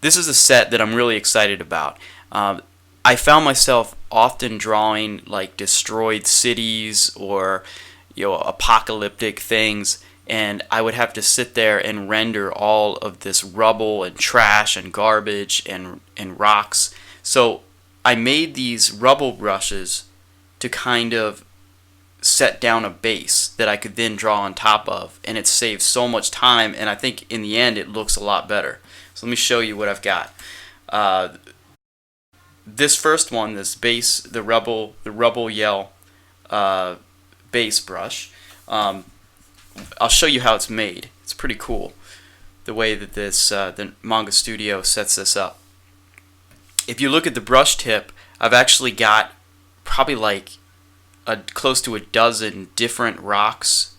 this is a set that I'm really excited about. I found myself often drawing like destroyed cities or apocalyptic things, and I would have to sit there and render all of this rubble and trash and garbage and rocks. So I made these rubble brushes to kind of set down a base that I could then draw on top of, and it saves so much time, and I think in the end it looks a lot better. So let me show you what I've got. This first one, this base, the Rubble Yell base brush, I'll show you how it's made. It's pretty cool the way that this the Manga Studio sets this up. If you look at the brush tip, I've actually got probably like close to a dozen different rocks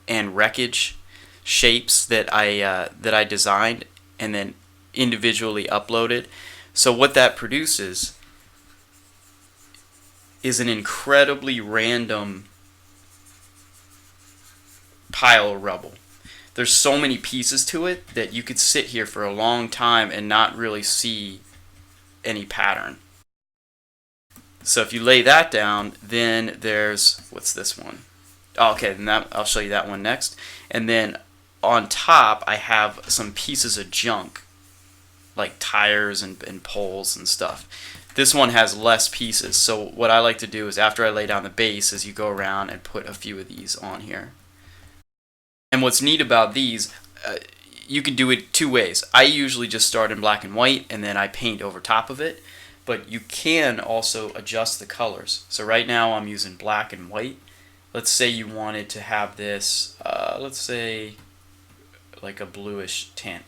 and wreckage shapes that I designed and then individually uploaded. So what that produces is an incredibly random pile of rubble. There's so many pieces to it that you could sit here for a long time and not really see any pattern. So if you lay that down, then there's, what's this one? Oh, okay, then I'll show you that one next. And then on top, I have some pieces of junk, like tires and poles and stuff. This one has less pieces, so what I like to do is after I lay down the base is you go around and put a few of these on here. And what's neat about these, you can do it two ways. I usually just start in black and white and then I paint over top of it, but you can also adjust the colors. So right now I'm using black and white. Let's say you wanted to have this, let's say like a bluish tint.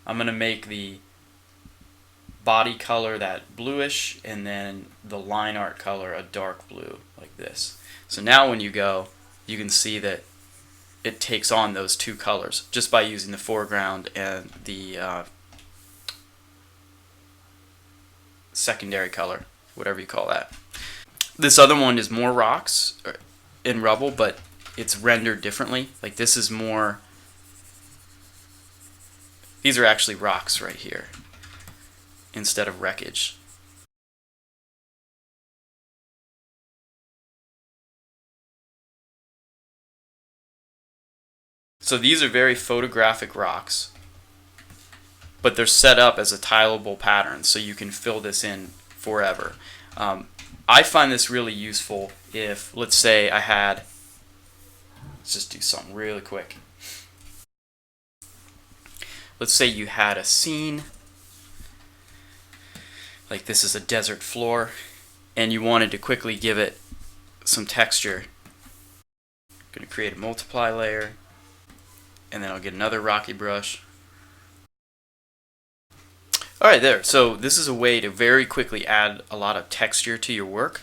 I'm going to make the body color that bluish and then the line art color a dark blue like this. So now when you go, you can see that it takes on those two colors just by using the foreground and the secondary color, whatever you call that. This other one is more rocks in rubble, but it's rendered differently. Like this is more, these are actually rocks right here instead of wreckage. So these are very photographic rocks, but they're set up as a tileable pattern, so you can fill this in forever. I find this really useful if, let's say I had, let's just do something really quick. Let's say you had a scene, like this is a desert floor, and you wanted to quickly give it some texture. I'm going to create a multiply layer, and then I'll get another rocky brush. Alright, there. So this is a way to very quickly add a lot of texture to your work.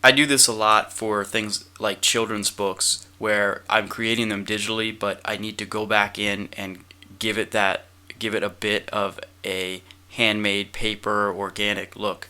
I do this a lot for things like children's books where I'm creating them digitally, but I need to go back in and give it a bit of a handmade paper organic look.